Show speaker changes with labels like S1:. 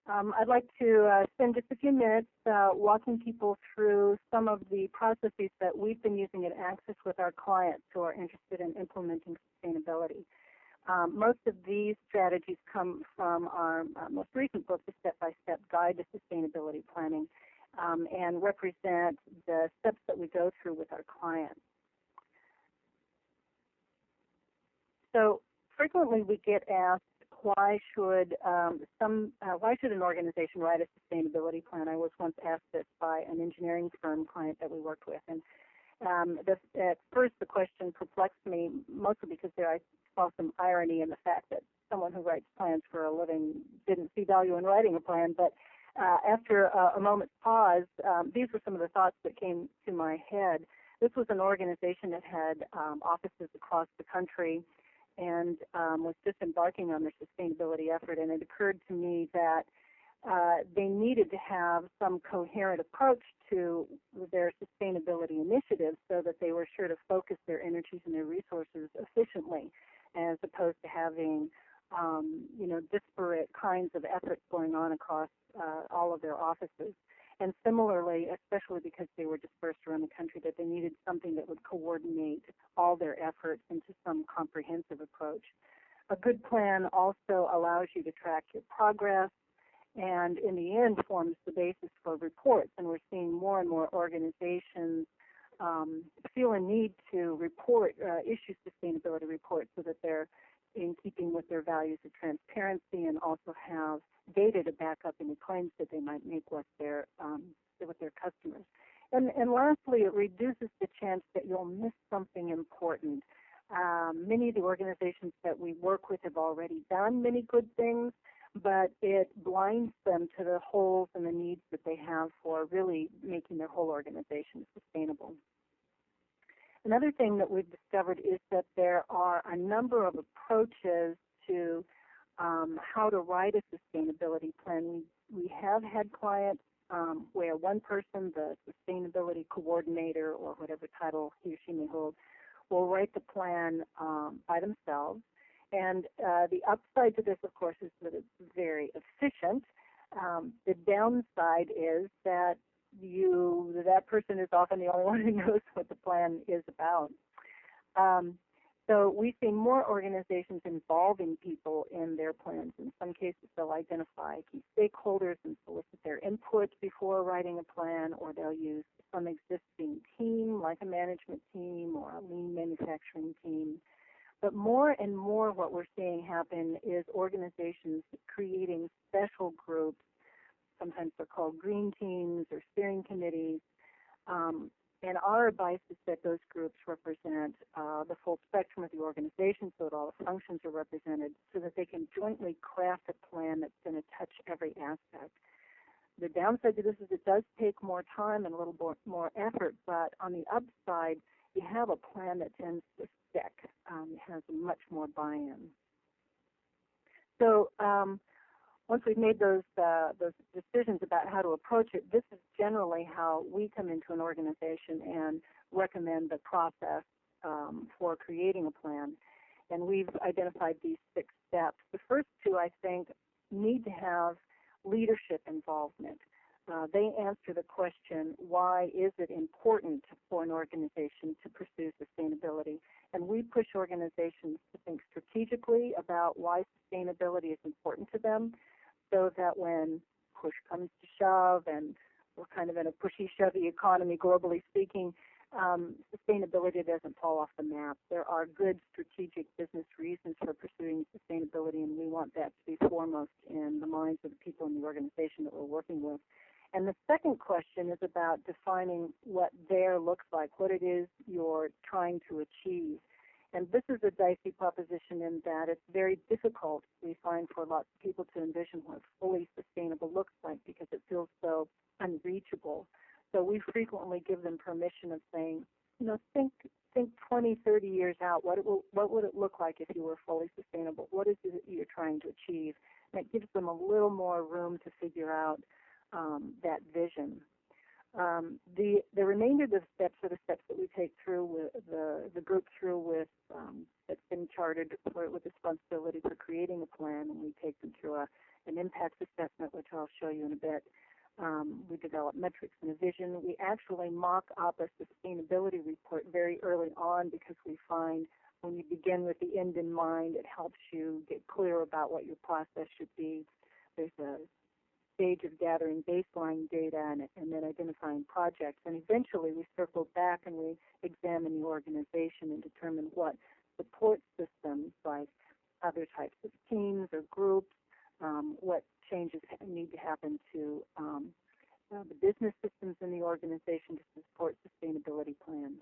S1: I'd like to spend just a few minutes walking people through some of the processes that we've been using at AtKisson with our clients who are interested in implementing sustainability. Most of these strategies come from our most recent book, The Step-by-Step Guide to Sustainability Planning, and represent the steps that we go through with our clients. So frequently we get asked, why should an organization write a sustainability plan? I was once asked this by an engineering firm client that we worked with, and at first the question perplexed me, mostly because I saw some irony in the fact that someone who writes plans for a living didn't see value in writing a plan. But after a moment's pause, these were some of the thoughts that came to my head. This was an organization that had offices across the country and was just embarking on their sustainability effort, and it occurred to me that they needed to have some coherent approach to their sustainability initiatives so that they were sure to focus their energies and their resources efficiently, as opposed to having disparate kinds of efforts going on across all of their offices. And similarly, especially because they were dispersed around the country, that they needed something that would coordinate all their efforts into some comprehensive approach. A good plan also allows you to track your progress and in the end forms the basis for reports. And we're seeing more and more organizations feel a need to report, issue sustainability reports so that they're in keeping with their values of transparency and also have data to back up any claims that they might make with their customers. And lastly, it reduces the chance that you'll miss something important. Many of the organizations that we work with have already done many good things, but it blinds them to the holes and the needs that they have for really making their whole organization sustainable. Another thing that we've discovered is that there are a number of approaches to how to write a sustainability plan. We have had clients where one person, the sustainability coordinator or whatever title he or she may hold, will write the plan by themselves. And the upside to this, of course, is that it's very efficient. The downside is that that person is often the only one who knows what the plan is about. So we see more organizations involving people in their plans. In some cases, they'll identify key stakeholders and solicit their input before writing a plan, or they'll use some existing team, like a management team or a lean manufacturing team. But more and more what we're seeing happen is organizations creating special groups. Sometimes they're called green teams or steering committees. And our advice is that those groups represent the full spectrum of the organization, so that all the functions are represented, so that they can jointly craft a plan that's going to touch every aspect. The downside to this is it does take more time and a little more effort, but on the upside, you have a plan that tends to stick. It has much more buy-in. So once we've made those decisions about how to approach it, this is generally how we come into an organization and recommend the process for creating a plan. And we've identified these 6 steps. The first 2, I think, need to have leadership involvement. They answer the question, why is it important for an organization to pursue sustainability? And we push organizations to think strategically about why sustainability is important to them, so that when push comes to shove, and we're kind of in a pushy-shovey economy, globally speaking, sustainability doesn't fall off the map. There are good strategic business reasons for pursuing sustainability, and we want that to be foremost in the minds of the people in the organization that we're working with. And the second question is about defining what there looks like, what it is you're trying to achieve. And this is a dicey proposition in that it's very difficult, we find, for lots of people to envision what fully sustainable looks like, because it feels so unreachable. So we frequently give them permission of saying, think 20, 30 years out. What would it look like if you were fully sustainable? What is it that you're trying to achieve? And it gives them a little more room to figure out that vision. The remainder of the steps are the steps that we take through with the group through with that's been chartered with responsibility for creating a plan, and we take them through an impact assessment, which I'll show you in a bit. We develop metrics and a vision. We actually mock up a sustainability report very early on because we find when you begin with the end in mind, it helps you get clear about what your process should be. There's a stage of gathering baseline data and then identifying projects. And eventually we circle back and we examine the organization and determine what support systems, like other types of teams or groups, what changes need to happen to the business systems in the organization to support sustainability plans.